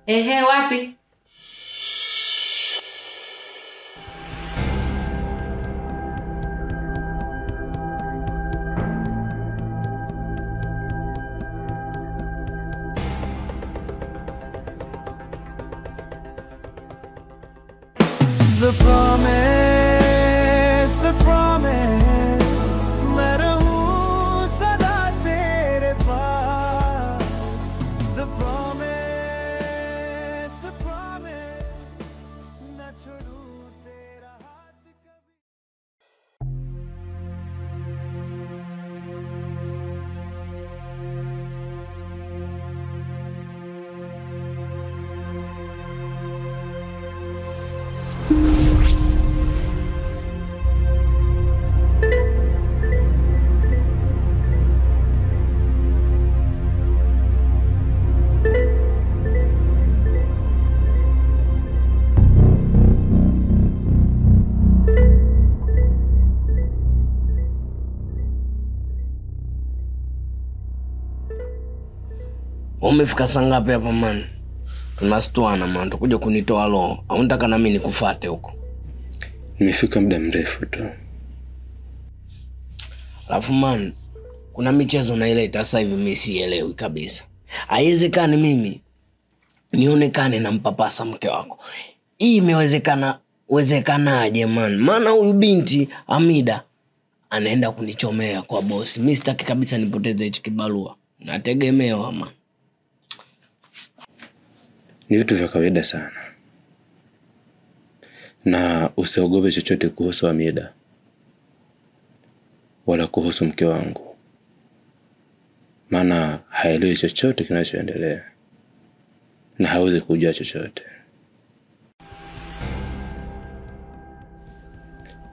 Ehe, wapi? The promise, let hूँ सदा तेरे पास. The promise, न छोड़ूं तेरा हाथ कभी. Umefika saa ngapi hapa man? Tunasituana man, tukuja kunitoa roho. Au unataka na mimi nikufuate huko? Nimefika muda mrefu tu. Alafu man, kuna michezo naileta sasa hivi mimi sielewi kabisa. Haiwezekani mimi nionekane na mpapasa mke wako. Hii imewezekanaje man? Maana huyu binti Amida anaenda kunichomea kwa bosi. Mimi sitaki kabisa nipoteze hichi kibarua. Nategemewa man. Ni vitu vya kawaida sana. Na usiogope chochote kuhusu Amida. Wala kuhusu mke wangu. Maana haelewi chochote kinachoendelea. Na hawezi kujua chochote.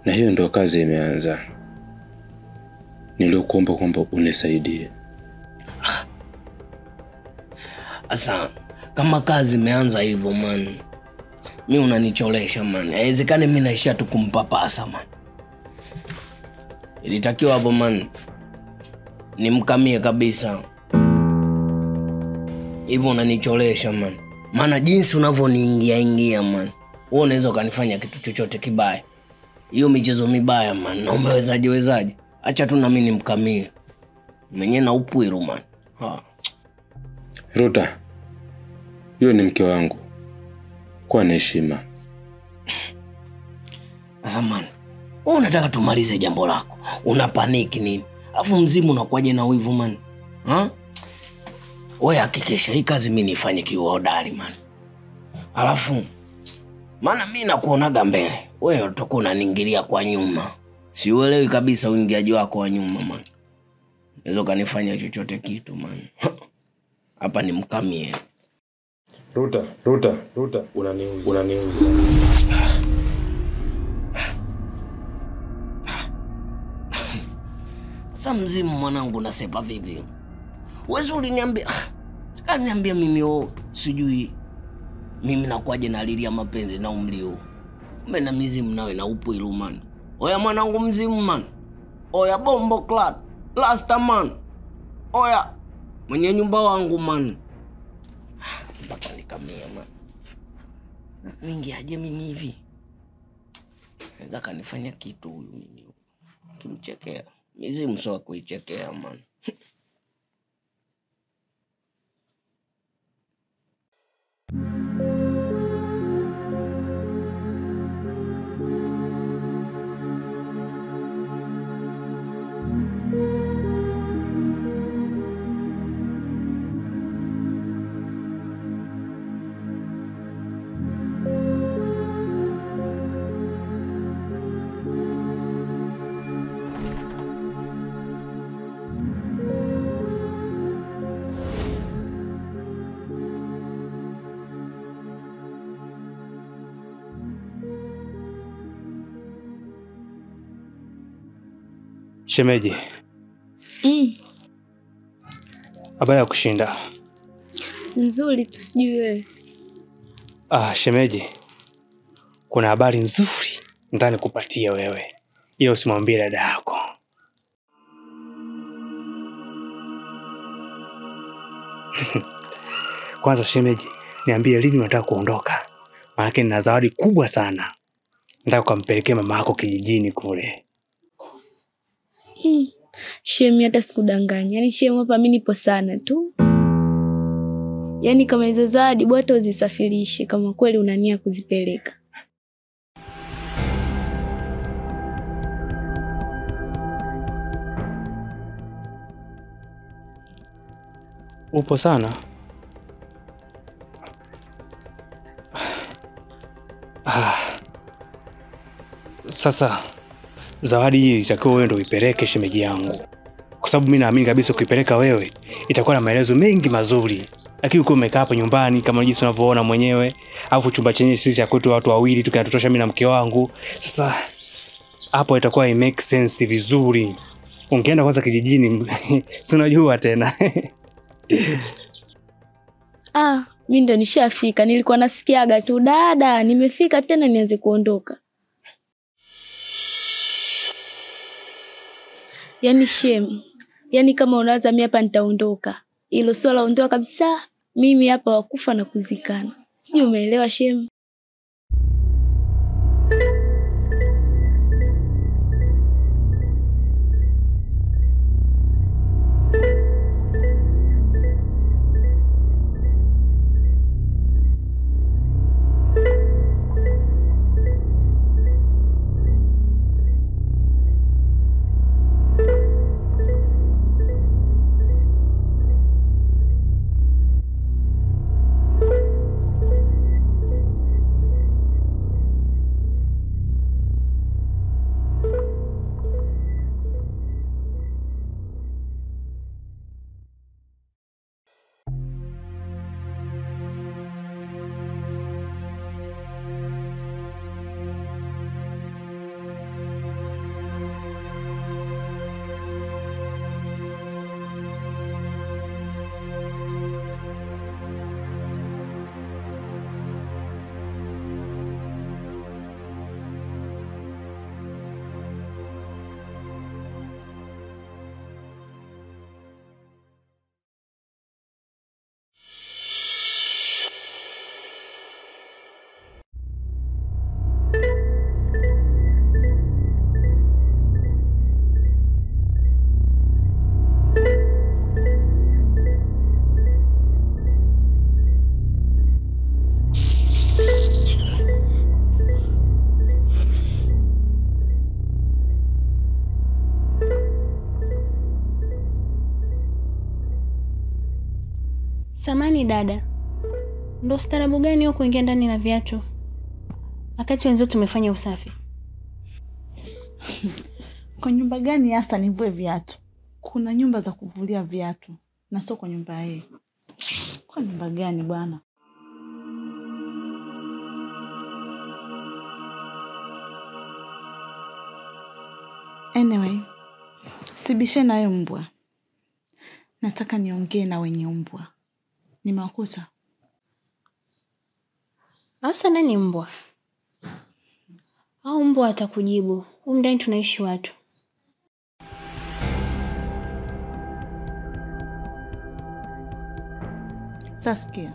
Na hiyo ndio kazi imeanza. Nilikuomba kwamba unisaidie. Asa, kama kazi imeanza hivyo man, mimi unanicholesha man. Haiwezekani mimi naishia tu kumpapasa man. Ilitakiwa hapo man nimkamie kabisa. Hivyo unanicholesha man. Maana jinsi unavyoniingia man, wewe unaweza kanifanya kitu chochote kibaya. Hiyo michezo mibaya man. Na umewezaje? Acha tu na mimi nimkamie. Mwenye na upwiru man. Ruta, yule ni mke wangu. Kwa heshima. Asa man, wewe unataka tumalize jambo lako. Una paniki nini? Alafu mzimu unakuaje na wivu man? Wewe hakikisha hii kazi mimi nifanye kihodari man. Alafu maana mimi nakuonaga mbele. Wewe utakuwa unaniingilia kwa nyuma. Siuelewi kabisa uingiaji wako wa nyuma man. Unaweza kanifanya chochote kitu man. Hapa ni mkamie. Ruta, unaniuza. Sasa mzimu mwanangu nasepa vipi? Wewe uliniambia, sikaniambia mimi sijui mimi nakuaje nalilia mapenzi na umlio. Mimi na mizimu nawe na upo ilumani. Oya mwanangu mzimu man. Oya bombo clat, last man. Oya mwenye nyumba wangu man. Mpaka nikamia man. Mingi aje mimi hivi. Naweza kanifanya kitu huyu mimi. Kimchekea. Mizimu sio kuichekea man. Shemeji. Habari ya kushinda? Nzuri tu, sijui wewe. Shemeji. Kuna habari nzuri ndani kupatia wewe. Ila usimwambie dada yako. Kwanza shemeji, niambie lini unataka kuondoka. Maana nina zawadi kubwa sana. Nataka kumpelekea mama yako kijijini kule. Shemi hata sikudanganya. Yaani Shemi hapa mimi nipo sana tu. Yaani kama hizo zawadi bora uzisafirishe kama kweli unania kuzipeleka. Upo sana? Sasa zawadi hii itakuwa wewe ndio uipeleke shemeji yangu. Kwa sababu mimi naamini kabisa ukipeleka wewe itakuwa na maelezo mengi mazuri. Lakini uko umekaa hapa nyumbani kama jinsi unavyoona mwenyewe, alafu chumba chenye sisi cha kwetu watu wawili tukinatosha mimi na mke wangu. Sasa hapo itakuwa make sense vizuri. Ungeenda kwanza kijijini, si unajua tena. Mimi ndo nishafika. Nilikuwa nasikiaga tu dada, nimefika tena nianze kuondoka. Yaani Shem, yaani kama unaanza mimi hapa nitaondoka. Hilo swala ondoa kabisa. Mimi hapa wakufa na kuzikana. Sijui umeelewa Shem? Samani dada, ndo starabu gani huko kuingia ndani na viatu? Wakati wenzao tumefanya usafi. Kwa nyumba gani hasa nivue viatu? Kuna nyumba za kuvulia viatu na sio kwa nyumba hii. Kwa nyumba gani bwana? Anyway, sibishe naye mbwa. Nataka niongee na wenye mbwa. Nimewakuta. Asa nani mbwa? Au mbwa atakujibu. Humu ndani tunaishi watu. Sasikia.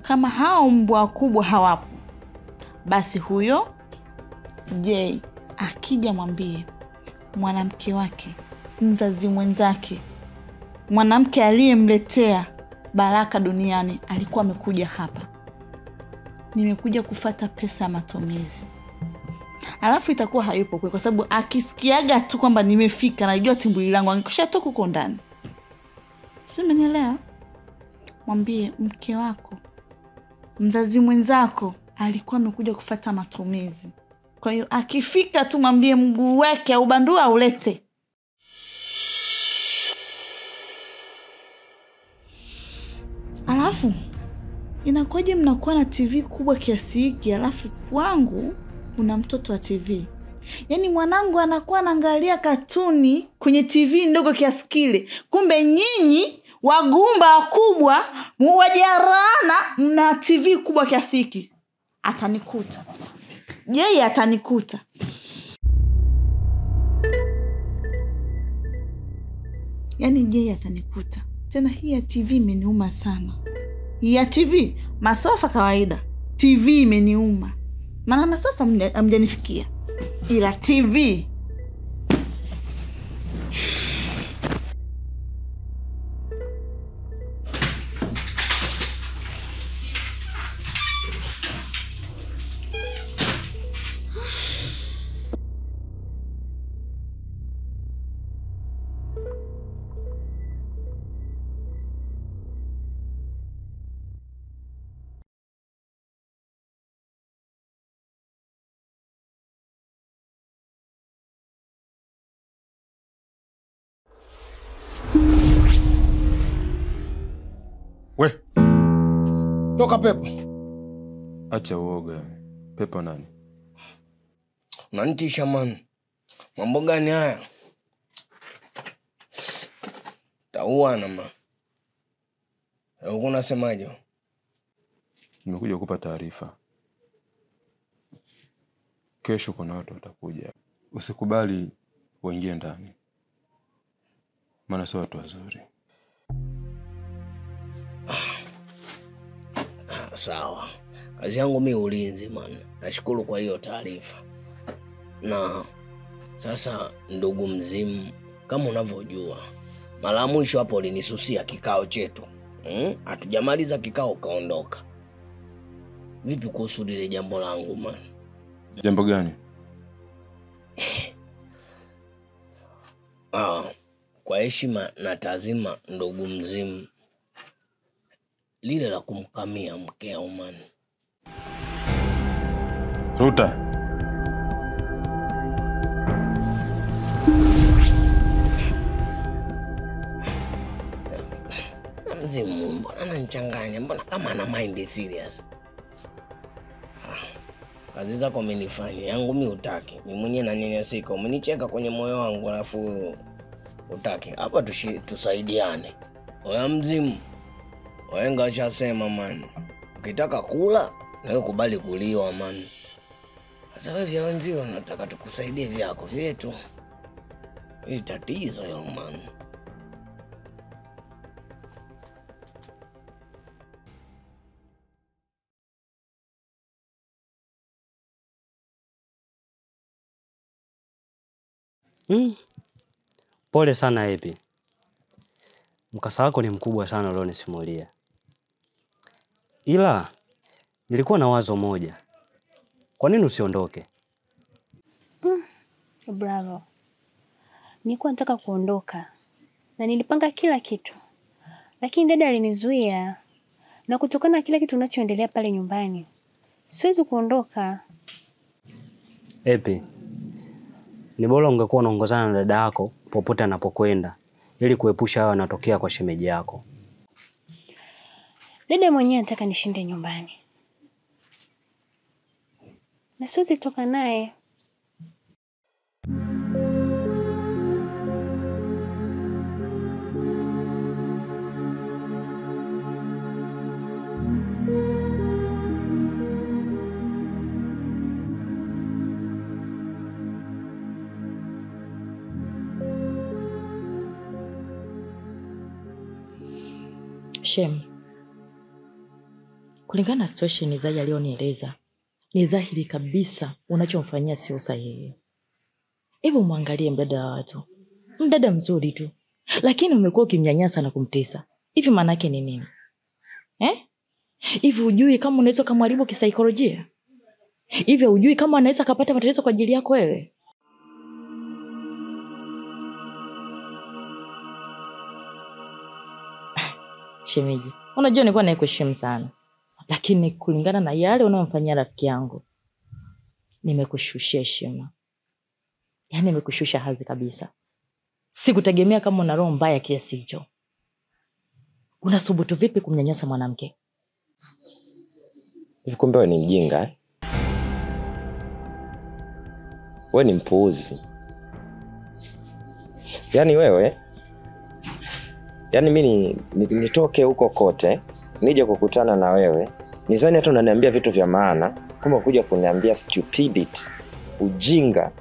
Kama hao mbwa kubwa hawapo, basi huyo Jay akija mwambie mwanamke wake, mzazi mwenzake, mwanamke aliyemletea baraka duniani alikuwa amekuja hapa. Nimekuja kufata pesa ya matumizi. Alafu itakuwa hayupo kwa sababu akisikiaga tu kwamba nimefika na najua timbuli langu angekosha toka huko ndani. Si umenielewa? Mwambie mke wako, mzazi mwenzako alikuwa amekuja kufata matumizi. Kwa hiyo akifika tu mwambie mguu wake au bandua ulete. Alafu inakuwaje mnakuwa na TV kubwa kiasi hiki alafu kwangu kuna mtoto wa TV? Yaani mwanangu anakuwa anaangalia katuni kwenye TV ndogo kiasi kile. Kumbe nyinyi wagumba wakubwa muwajarana mna TV kubwa kiasi hiki. Atanikuta. Yeye atanikuta. Yaani yeye atanikuta. Tena hii ya TV imeniuma sana. ya TV, masofa kawaida. TV imeniuma. Maana masofa hamjanifikia. Ila TV. We. Toka Pepo. Acha uoga. Pepo nani? Unanitisha man. Mambo gani haya? Tauana ma. Unasemaje? Nimekuja kukupa taarifa. Kesho kuna watu watakuja. Usikubali waingie ndani. Maana sio watu wazuri. Sawa. Kazi yangu mimi ulinzi man. Nashukuru kwa hiyo taarifa. Na sasa ndugu Mzimu, kama unavyojua, mara mwisho hapo ulinisusia kikao chetu. Hatujamaliza kikao kaondoka. Vipi kuhusu lile jambo langu man? Jambo gani? Kwa heshima na taazima ndugu Mzimu, lile la kumkamia mkeo man. Ruta. Mzimu, mbona ananichanganya? Mbona kama ana mind serious? Kazi zako umenifanya, yangu mimi utaki. Mimi mwenyewe nanyanyasika, umenicheka kwenye moyo wangu alafu utaki. Hapa tusaidiane. Oya Mzimu. Wahenga washasema man. Ukitaka kula, na wewe kubali kuliwa man. Sasa wewe vya wenzio nataka tukusaidie vyako vyetu. Hii tatizo hilo man. Pole sana Ebi. Mkasa wako ni mkubwa sana ulionisimulia. Ila nilikuwa na wazo moja. Kwa nini usiondoke? Bravo. Nilikuwa nataka kuondoka. Na nilipanga kila kitu. Lakini dada alinizuia. Na kutokana na kila kitu kinachoendelea pale nyumbani, siwezi kuondoka. Ebi, ni bora ungekuwa unaongozana na dada yako popote anapokwenda ili kuepusha hayo yanatokea kwa shemeji yako. Dada mwenyewe anataka nishinde nyumbani. Na siwezi toka naye. Shem, kulingana na situation Zai alionieleza, ni dhahiri kabisa unachomfanyia sio sahihi. Hebu muangalie mdada wa watu. Mdada mzuri tu, lakini umekuwa ukimnyanyasa na kumtesa. Hivi maana yake ni nini? Hivi hujui kama unaweza kumharibu kisaikolojia? Hivi hujui kama anaweza kupata matatizo kwa ajili yako wewe? Shemeji, unajua nilikuwa naikuheshimu sana. Lakini kulingana na yale unayomfanyia rafiki yangu, nimekushushia heshima. Yaani nimekushusha hadhi kabisa. Sikutegemea kama una roho mbaya kiasi hicho. Unathubutu vipi kumnyanyasa mwanamke? Hivi kumbe wewe ni mjinga eh? Wewe ni mpuuzi. Yaani wewe, yaani mimi nitoke huko kote, nije kukutana na wewe, nizani hata unaniambia vitu vya maana, kumbe kuja kuniambia stupidity, ujinga.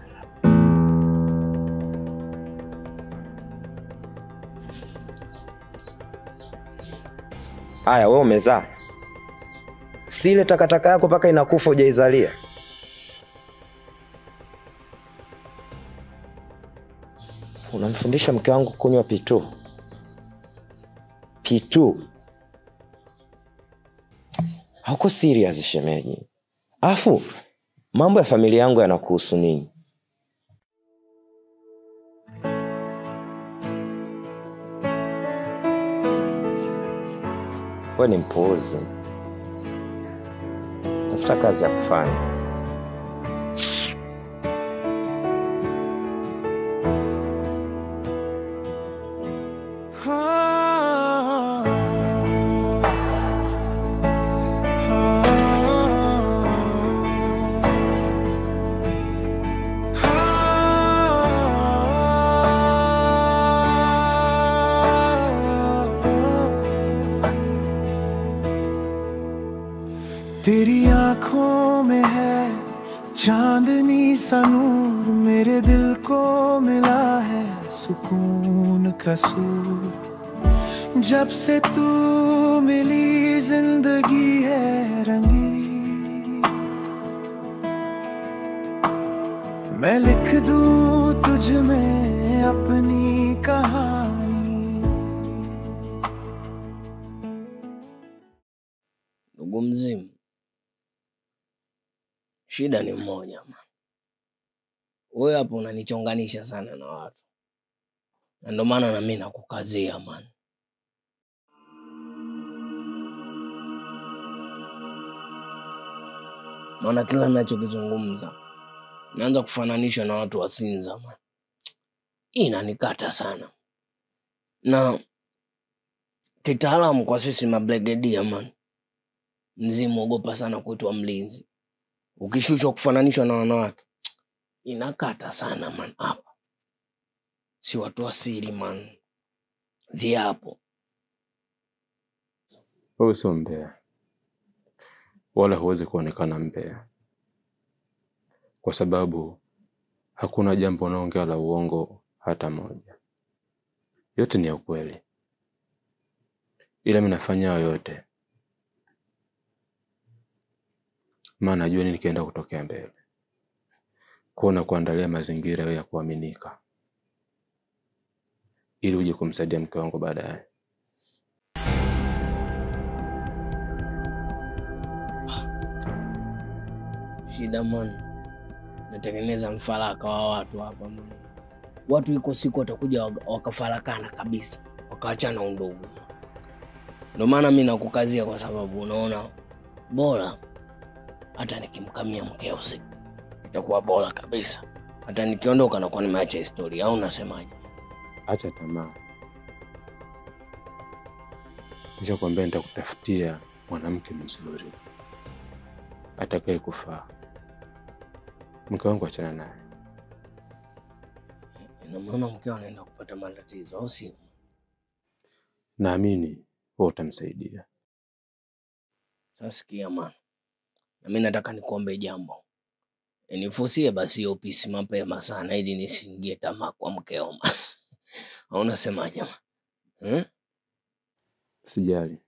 Aya, wewe umezaa. Si ile takataka yako mpaka inakufa hujaizalia. Unamfundisha mke wangu kunywa P2. P2. Hauko serious shemeji. Afu mambo ya familia yangu yanakuhusu nini? Wewe ni mpuuzi. Tafuta kazi ya kufanya. तेरी आंखों में है चांदनी सा नूर, मेरे दिल को मिला है सुकून का सूर। जब से तू मिली जिंदगी है रंगी, मैं लिख दूं तुझ में अपनी कहानी। Ndugu mzimu, shida ni moja man. Wewe hapo unanichonganisha sana na watu. Na ndio maana na mimi nakukazia man. Maana kila ninachokizungumza naanza kufananishwa na watu wa Sinza man. Inanikata sana. Na kitaalamu kwa sisi mabregedia man, mzimu ogopa sana kuitwa mlinzi. Ukishushwa kufananishwa na wanawake, inakata sana man hapa. Si watu wa siri man. Viapo. Wewe sio mbea. Wala huwezi kuonekana mbea. Kwa sababu hakuna jambo unaongea la uongo hata moja. Yote ni ya ukweli. Ila mimi nafanya yote maana najua nini kienda kutokea mbele. Kuona kuandalia mazingira ya kuaminika, ili uje kumsaidia mke wangu baadaye. Shida man. Natengeneza mfaraka wa watu hapa man. Watu iko siku watakuja wakafarakana kabisa, wakaachana undugu. Ndio maana mimi nakukazia, kwa sababu unaona bora hata nikimkamia mkeo usiku itakuwa bora kabisa. Hata nikiondoka na kwa nimeacha historia, au unasemaje? Acha tamaa. Nishakwambia nitakutafutia mwanamke mzuri atakaye kufaa. Mke wangu achana naye. Ina maana mkeo anaenda kupata matatizo au sio? Naamini wewe utamsaidia. Sasa sikia man. Na mimi nataka nikuombe jambo. Nifusie basi hiyo pisi mapema sana ili nisiingie tamaa kwa mkeo. Au unasemaje? Sijali.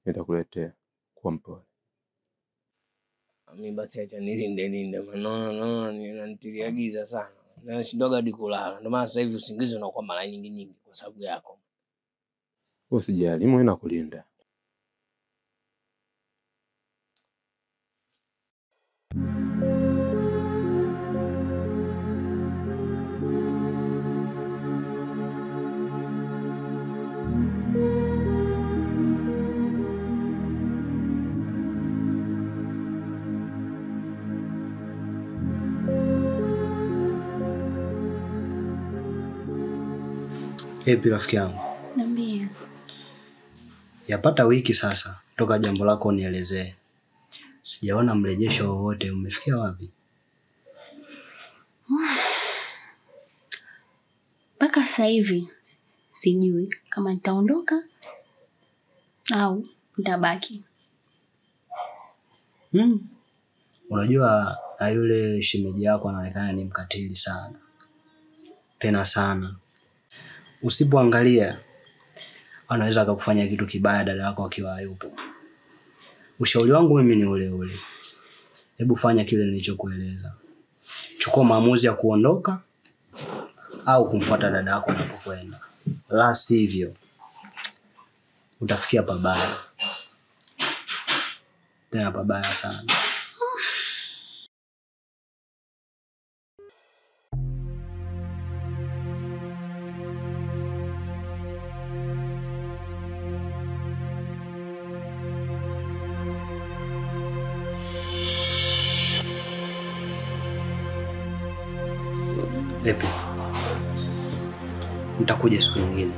Nitakuletea kwa mpole. Mimi basi acha nilinde maana ninanitilia giza sana. Na shindoga hadi kulala. Ndio maana sasa hivi usingizi unakuwa mara nyingi kwa sababu yako. Usijali, mimi nakulinda. Hepi rafiki yangu. Niambie. Yapata wiki sasa toka jambo lako nielezee. Sijaona mrejesho wowote, umefikia wapi? Mpaka sasa hivi sijui kama nitaondoka au nitabaki. Unajua na yule shemeji yako anaonekana ni mkatili sana. Tena sana. Usipoangalia anaweza akakufanya kitu kibaya dada yako akiwa hayupo. Ushauri wangu mimi ni ule ule. Hebu fanya kile nilichokueleza. Chukua maamuzi ya kuondoka au kumfuata dada yako anapokwenda. La sivyo utafikia pabaya. Tena pabaya sana. Pepe, nitakuja siku nyingine.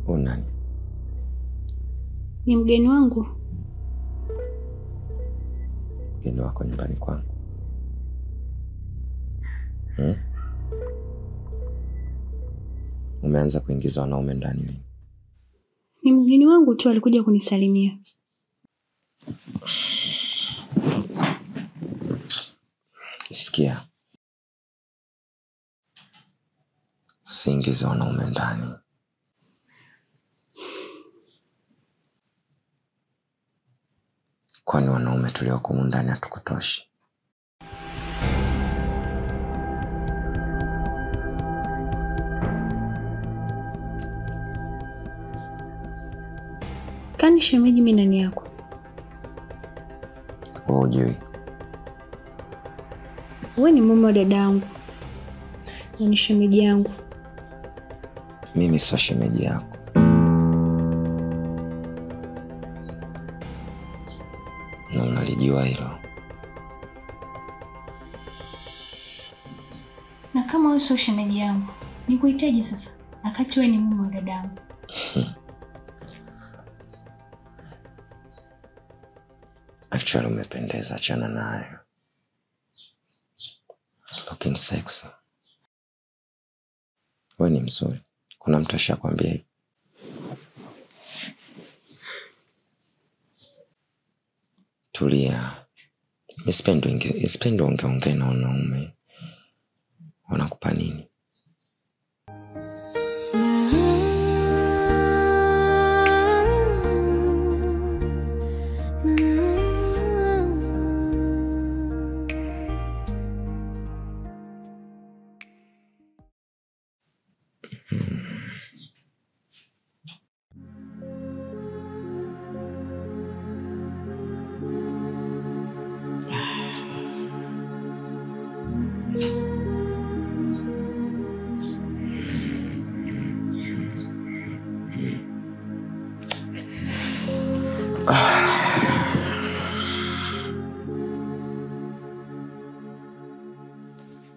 Unani? Ni mgeni wangu. Mgeni wako nyumbani kwangu? Umeanza kuingiza wanaume ndani lini? Ni mgeni wangu tu, alikuja kunisalimia. Sikia. Usiingize wanaume ndani. Kwani wanaume tulioko ndani hatukutoshi? Kani shemeji mimi nani yako? Wewe hujui? Wewe ni mume wa dadangu. Na ni shemeji yangu. Mimi sio shemeji yako. Na unalijua hilo. Na kama wewe sio shemeji yangu, nikuhitaji sasa wakati wewe ni mume wa dadangu? Actually umependeza, achana nayo. Looking sexy. Wewe ni mzuri. Kuna mtu ashakwambia hivi? Tulia. Sipendi ongea na wanaume. Wanakupa nini?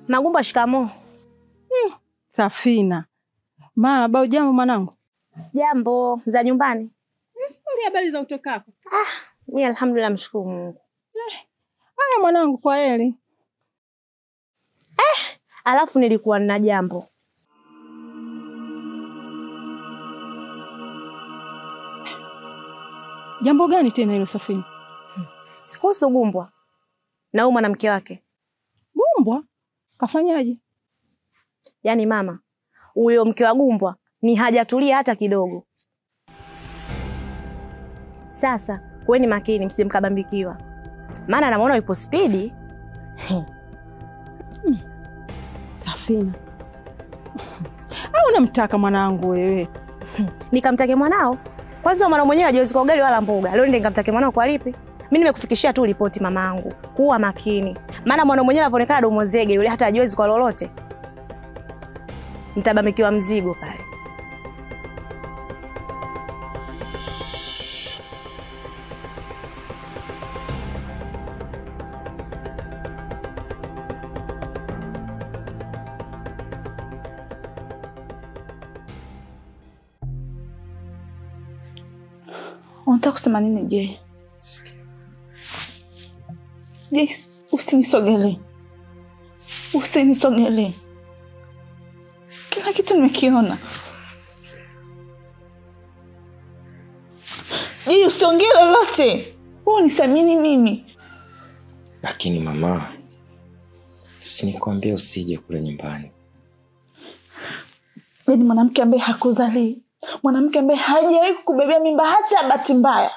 Magumba, shikamoo. Safina. Mara bao jambo mwanangu? Jambo, za nyumbani. Nisipoli habari za utokako. Mimi alhamdulillah mshukuru Mungu. Haya mwanangu, kwa heri. Alafu nilikuwa na jambo. Jambo gani tena hilo Safina? Sikuhusu Gumbwa na huyu mwanamke wake. Gumbwa? Kafanyaje? Yaani mama, huyo mke wa Gumbwa ni hajatulia hata kidogo. Sasa, kuweni makini msimkabambikiwa. Maana namuona yupo spidi. Safina. Au unamtaka mwanangu wewe? Nikamtake mwanao? Kwanza mwana mwenyewe hajawezi kwa ugali wala mboga. Leo ndio nikamtake mwanao kwa lipi? Mimi nimekufikishia tu ripoti mamangu. Kuwa makini. Maana mwana mwenyewe anaonekana domo zege yule hata hajawezi kwa lolote. Nitabamikiwa mzigo pale. Unataka kusema nini je? Yes, usinisogelee. Usinisogelee. Kila kitu nimekiona. Je, usiongee lolote. Wewe unisamini mimi. Lakini mama, sinikwambia usije kule nyumbani. Yaani mwanamke ambaye hakuzali, mwanamke ambaye hajawahi kukubebea mimba hata bahati mbaya.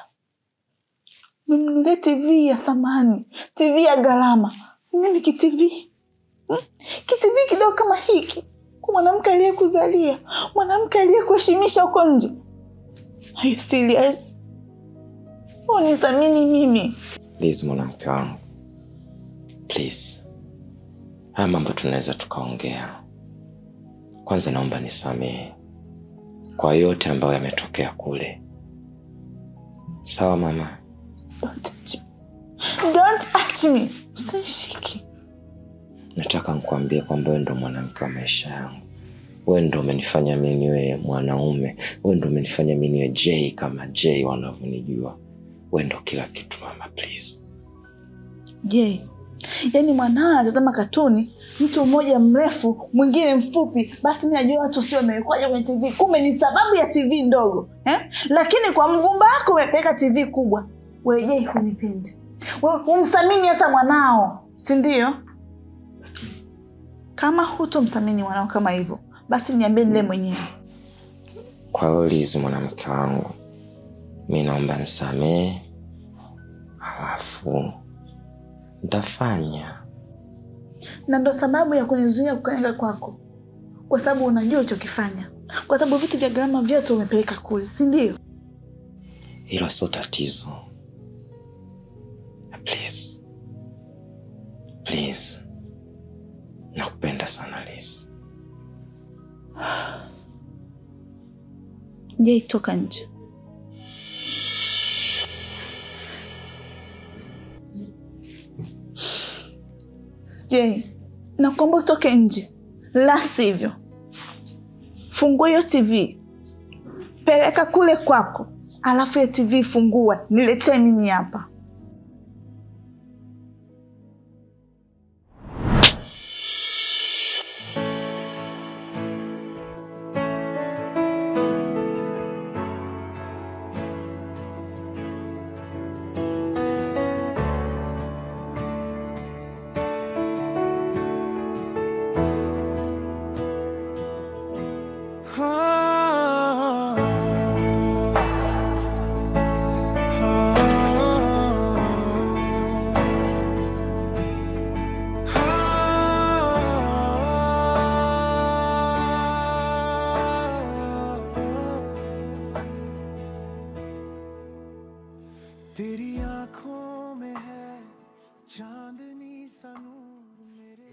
Mnunulie TV ya thamani, TV ya gharama. Mimi KTV. KTV kidogo kama hiki. Kwa mwanamke aliyekuzalia, mwanamke aliyekuheshimisha huko nje. Are you serious? Unisamini mimi. Please mwanamke wangu. Please. Haya mambo tunaweza tukaongea. Kwanza naomba nisamehe kwa yote ambayo yametokea kule. Sawa mama? Don't touch me. Usishiki. Nataka nikwambie kwamba wewe ndo mwanamke wa maisha yangu. Wewe ndo umenifanya mimi niwe mwanaume. Wewe ndo umenifanya mimi niwe Jay kama Jay wanavyonijua. Wewe ndo kila kitu mama, please. Jay. Yaani mwanao anatazama katuni, mtu mmoja mrefu, mwingine mfupi, basi mimi najua watu sio wamekwaje kwenye TV. Kumbe ni sababu ya TV ndogo, Lakini kwa mgumba wako umepeka TV kubwa. Wewe Jay hunipendi. Wewe humsamini hata mwanao, si ndio? Kama hutomsamini mwanao kama hivyo, basi niambie nile mwenyewe. Kwa hiyo Liz mwanamke wangu, mimi naomba nisamehe. Halafu nitafanya. Na ndo sababu ya kunizuia kukanyaga kwako. Kwa sababu unajua ulichokifanya. Kwa sababu vitu vya gharama vyote umepeleka kule, si ndio? Hilo sio tatizo. Please. Please. Nakupenda sana Liz. Jay, toka nje. Jay, nakuomba utoke nje. La sivyo, fungua hiyo TV. Peleka kule kwako. Alafu ya TV fungua. Niletee mimi hapa.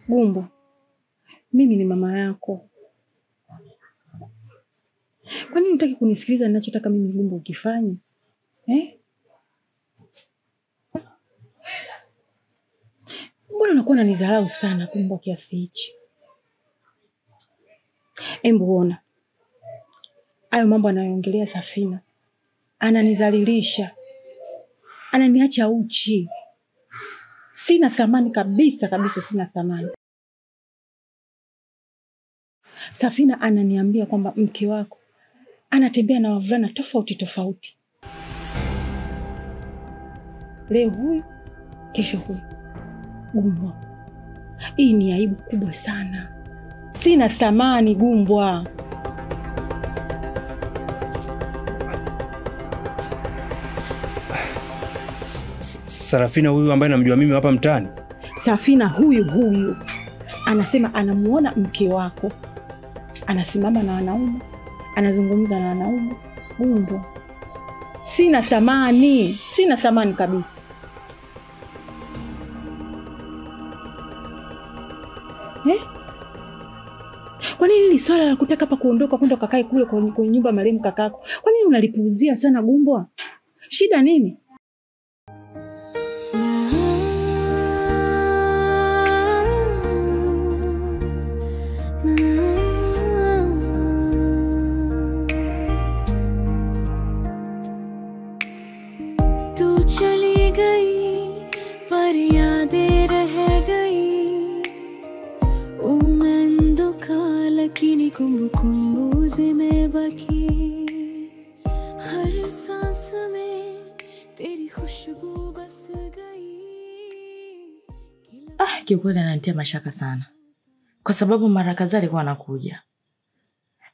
Gumbo, mimi ni mama yako. Kwa nini unataka kunisikiliza ninachotaka mimi Gumbo ukifanye? Mbona unakuwa unanidharau sana Gumbo kiasi hichi? Embu ona. Hayo mambo anayoongelea Safina. Ananizalilisha. Ananiacha uchi. Sina thamani kabisa kabisa, sina thamani. Safina ananiambia kwamba mke wako anatembea na wavulana tofauti tofauti. Leo huyu, kesho huyu. Gumbwa, hii ni aibu kubwa sana. Sina thamani Gumbwa. Sarafina huyu ambaye namjua mimi hapa mtaani? Safina huyu anasema anamuona mke wako anasimama na wanaume, anazungumza na wanaume. Gumbo, sina thamani kabisa. Kwa nini hili swala la kutaka hapa kuondoka kwenda kakae kule kwenye nyumba marehemu kakako? Kwa nini unalipuuzia sana Gumbo? Shida nini? तू चली गई पर यादें रह गई उम्मीदों का लकीनी kumbukumbu zimebaki हर सांस में तेरी खुशबू बस गई. Kiukweli ananitia mashaka sana. Kwa sababu mara kadhaa alikuwa anakuja.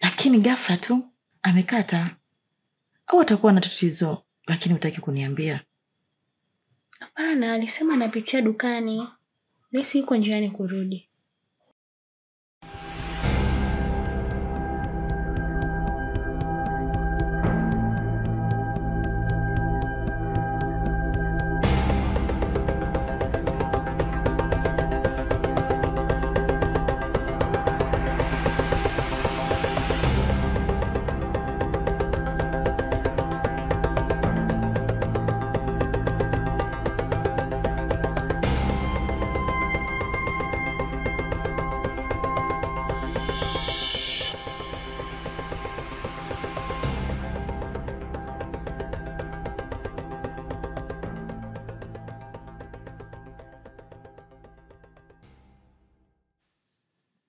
Lakini ghafla tu amekata. Au atakuwa na tatizo lakini hutaki kuniambia? Hapana, alisema anapitia dukani. Nesi yuko njiani kurudi.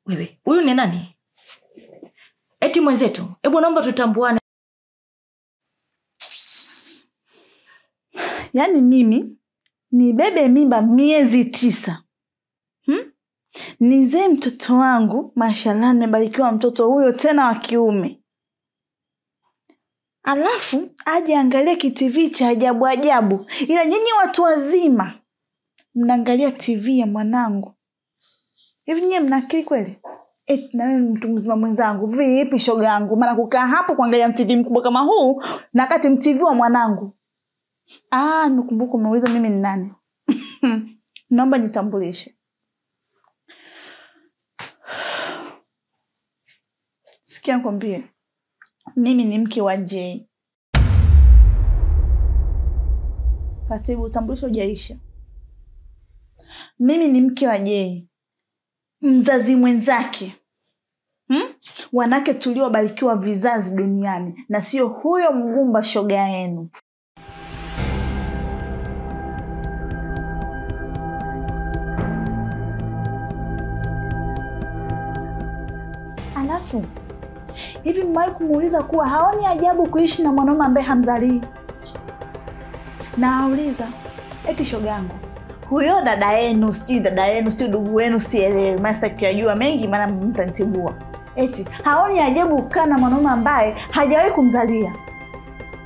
Wewe, huyu ni nani? Eti mwenzetu, hebu naomba tutambuane. Yaani mimi nibebe mimba miezi 9. Nizae mtoto wangu, mashallah nimebarikiwa mtoto huyo tena wa kiume. Alafu aje angalia TV cha ajabu ajabu. Ila nyinyi watu wazima mnaangalia TV ya mwanangu. Hivi nyinyi mna akili kweli? Na wewe mtu mzima mwenzangu, vipi shoga yangu? Maana kukaa hapo kuangalia TV mkubwa kama huu na kati TV wa mwanangu. Nikumbuka umeuliza mimi ni nani. Naomba nitambulishe. Sikia nikwambie. Mimi ni mke wa Jay. Katibu utambulisho hujaisha. Mimi ni mke wa Jay. Mzazi mwenzake. Wanake tuliobarikiwa vizazi duniani na sio huyo mgumba shoga yenu. Alafu hivi mmewahi kumuuliza kuwa haoni ajabu kuishi na mwanaume ambaye hamzalii? Na auliza, eti shoga yangu, huyo dada yenu, si ndugu wenu, sielewi. Maana sitaki mengi maana mtanitibua. Eti haoni ajabu kukaa na mwanaume ambaye hajawahi kumzalia?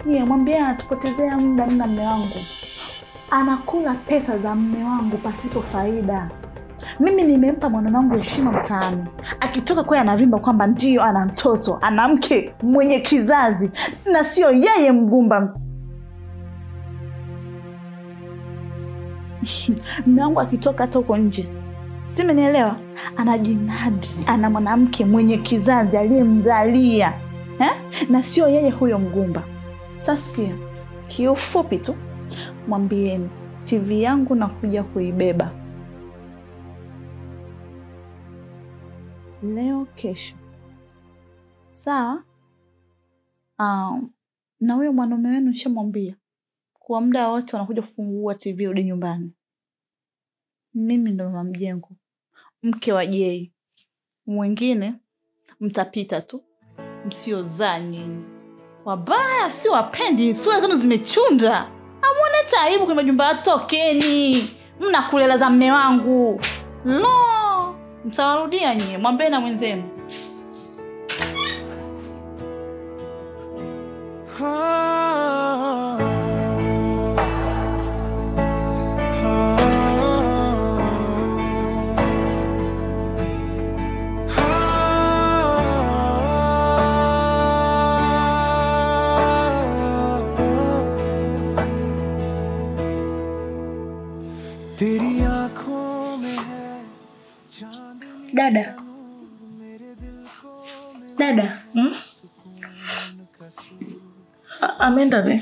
Mwambie anatupotezea muda na mume wangu. Anakula pesa za mume wangu pasipo faida. Mimi nimempa mwanaume wangu heshima mtaani. Akitoka kwa anavimba kwamba ndio ana mtoto, ana mke mwenye kizazi na sio yeye mgumba. Mume wangu akitoka hata huko nje, simenielewa, anajinadi ana mwanamke mwenye kizazi aliyemzalia, na sio yeye huyo mgumba. Sasa kiufupi tu mwambieni TV yangu nakuja kuibeba leo kesho. Sawa? Na huyo mwanaume wenu nishamwambia kwa muda wote wanakuja kufungua TV rudi nyumbani. Mimi ndo mama mjengo, mke wa Jay. Mwingine mtapita tu, msiozaa nyinyi. Wabaya si wapendi, sura zenu zimechunda. Amuone taibu kwa majumba atokeni. Mnakulela za mume wangu. No, mtawarudia nyinyi, mwambie na mwenzenu. तेरी आंखों में है चांदनी Dada. Dada. Ameenda be?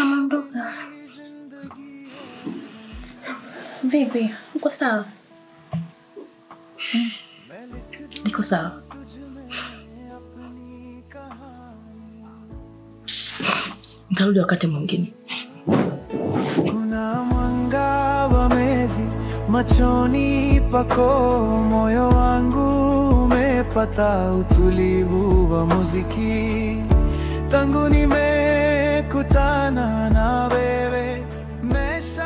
Ameondoka. Vipi? Uko sawa? Niko sawa. Nitarudi wakati mwingine. kuna mwanga wa mwezi machoni pako, moyo wangu umepata utulivu wa muziki. Tangu nimekutana na wewe maisha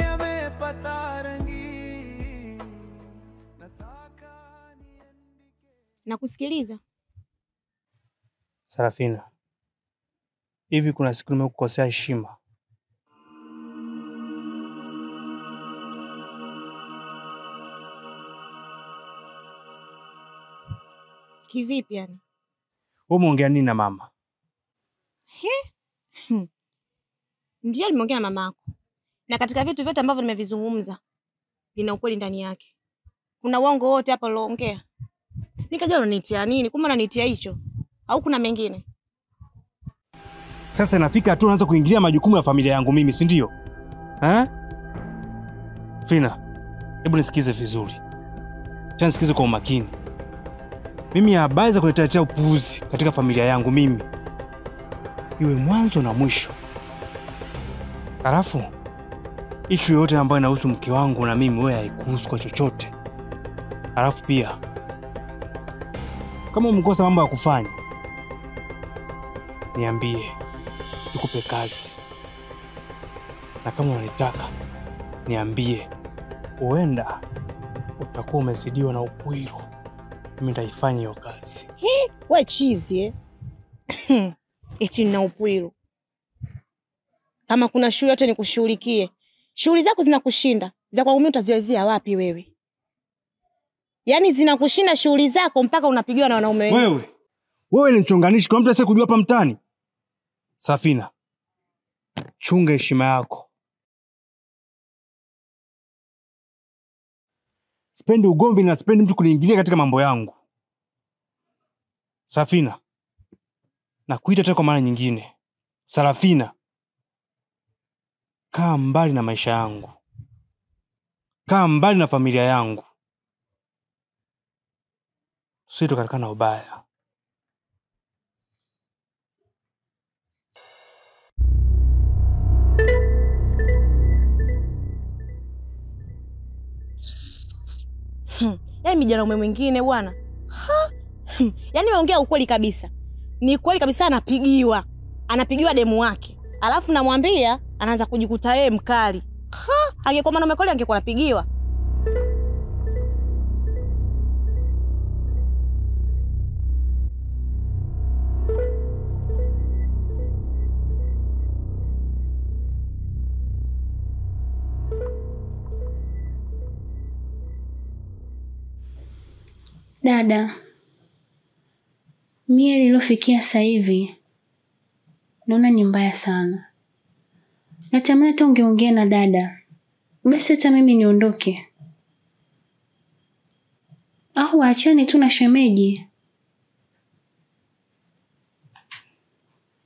yamepata rangi. Nakusikiliza. Sarafina, hivi kuna siku nimekukosea heshima? Kivipi yani? Wewe umeongea nini na mama? Ndio nimeongea na mamako. Na katika vitu vyote ambavyo nimevizungumza vina ukweli ndani yake. Kuna uongo wote hapa uliongea. Nikajua unanitia nini? Kumbe unanitia hicho. Au kuna mengine? Sasa nafika tu unaanza kuingilia majukumu ya familia yangu mimi, si ndio? Fina, hebu nisikize vizuri. Tena nisikize kwa umakini. Mimi habari za kunitetea upuuzi katika familia yangu mimi iwe mwanzo na mwisho. Halafu issue yote ambayo inahusu mke wangu na mimi wewe haikuhusu kwa chochote. Halafu pia kama umkosa mambo ya kufanya niambie, nikupe kazi. Na kama unanitaka niambie, huenda utakuwa umezidiwa na upwiru. Mimi nitaifanya hiyo kazi. Wewe chizi eti na upwiru. Kama kuna shughuli yote nikushughulikie. Shughuli zako zinakushinda. Za kwangu mimi utaziwezea wapi wewe? Yaani zinakushinda shughuli zako mpaka unapigiwa na wanaume wengi. Wewe ni mchonganishi, kwa mtu asiye kujua hapa mtaani. Safina, chunga heshima yako. Sipendi ugomvi na sipendi mtu kuniingilia katika mambo yangu. Safina, nakuita tena kwa mara nyingine. Sarafina, kaa mbali na maisha yangu. Kaa mbali na familia yangu. Usitokatikana ubaya. Yaani mijana ume mwingine bwana. Yaani umeongea ukweli kabisa. Ni kweli kabisa anapigiwa. Anapigiwa demu wake. Alafu namwambia anaanza kujikuta yeye mkali. Angekuwa mwanaume kweli angekuwa anapigiwa. Dada, mie nilofikia sasa hivi naona ni mbaya sana. Natamani hata ungeongea na dada. Basi hata mimi niondoke. Au achane tu na shemeji.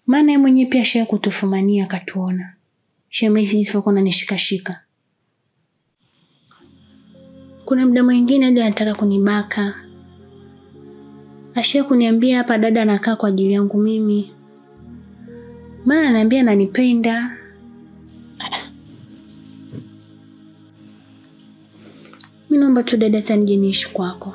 Maana yeye mwenyewe pia shaya kutufumania akatuona. Shemeji isipokuwa ananishikashika. Kuna muda mwingine hadi anataka kunibaka. Ashia kuniambia hapa dada anakaa kwa ajili yangu mimi. Maana ananiambia ananipenda. Mimi naomba tu dada tanije niishi kwako.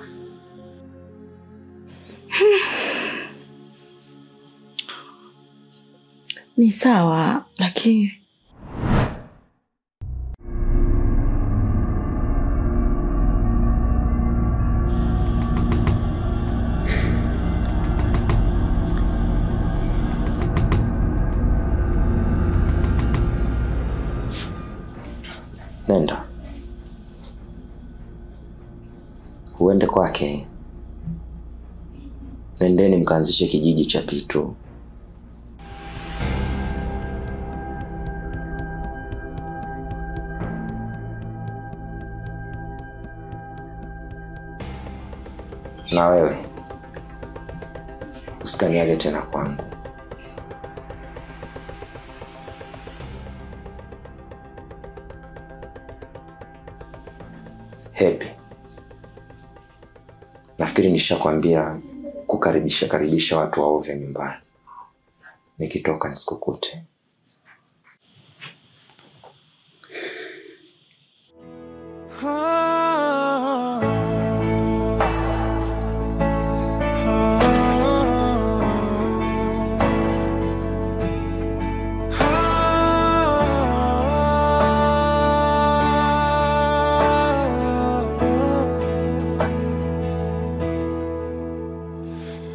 Ni sawa, lakini nenda uende kwake. Nendeni mkaanzishe kijiji cha Pitu. Na wewe usikaniage tena kwangu. Happy. Nafikiri nishakwambia kukaribisha watu waovyo nyumbani. Nikitoka nisikukute.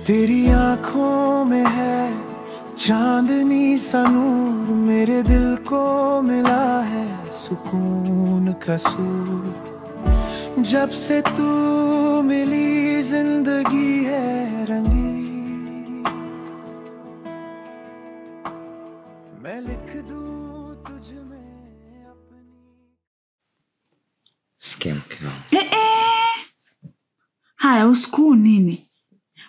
तेरी आंखों में है चांदनी सा नूर, मेरे दिल को मिला है सुकून का सूर। जब से तू मिली जिंदगी है रंगी, मैं लिख दूं तुझ में अपनी। Sikia mke wangu. Haya, usiku nini?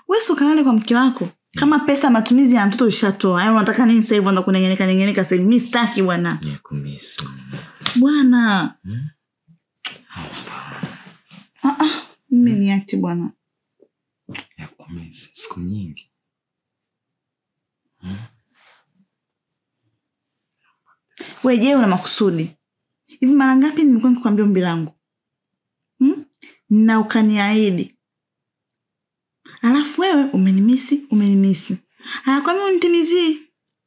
Wewe ukalale kwa mke wako. Kama pesa matumizi ya mtoto ushatoa. Hayo unataka nini sasa hivi unataka kunengeneka sasa hivi? Mimi sitaki bwana. Nikumisi. Bwana. Mimi niache bwana. Nikumisi siku nyingi. Wewe je, una makusudi? Hivi mara ngapi nimekuwa nikikwambia ombi langu? Na ukaniahidi. Alafu wewe umenimisi. Haya, kwa nini unitimizie?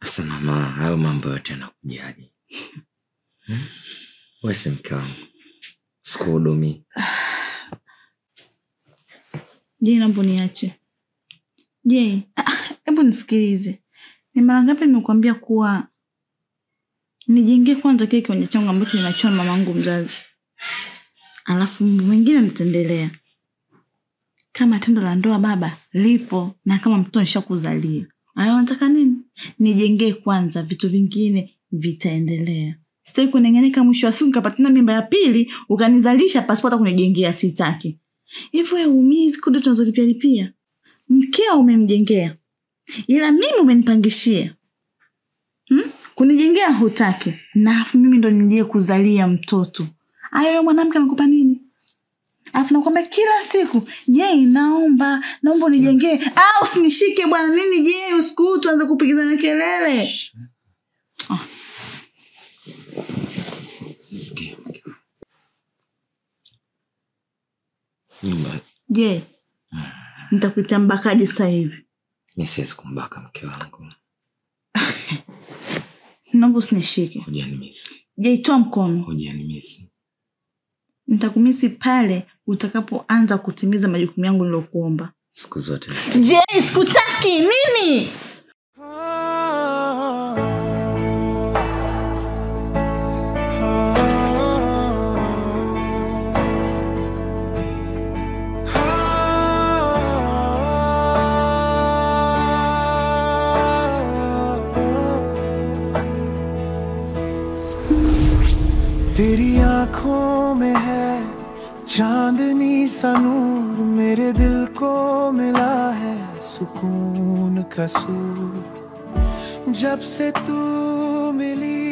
Sasa mama, hayo mambo yote yanakujaje? Wewe si mke wangu. Sikuhudumii. Je, naomba niache. Je, hebu nisikilize. Ni mara ngapi nimekuambia kuwa nijengee kwanza kile kiwanja changu ambacho ninachoa na mamangu mzazi. Alafu mambo mengine nitaendelea. Kama tendo la ndoa baba lipo na kama mtoto nishakuzalia. Hayo unataka nini? Nijengee kwanza, vitu vingine vitaendelea. Sitaki kunengeneka mwisho wa siku nikapata mimba ya pili ukanizalisha pasipoti kunijengea, sitaki. Hivyo wewe umizi kodi tunazolipia. Mkeo umemjengea. Ila mimi umenipangishia. Kunijengea hutaki. Na afu mimi ndo nije kuzalia mtoto. Hayo mwanamke anakupa nini? Alafu nakwambia kila siku, je, naomba unijengee. Usinishike bwana, nini je, usiku tuanze kupigizana kelele. Sikia. Nyumba. Je, nitakuita mbakaje sasa hivi? Mimi siwezi kumbaka mke wangu. Naomba usinishike. Hujanimisi. Je, toa mkono. Hujanimisi. Nitakumisi pale utakapoanza kutimiza majukumu yangu nilokuomba. Siku zote. Je, sikutaki nini? तेरी आंखों में है चांदनी सा नूर, मेरे दिल को मिला है सुकून का सूर। जब से तू मिली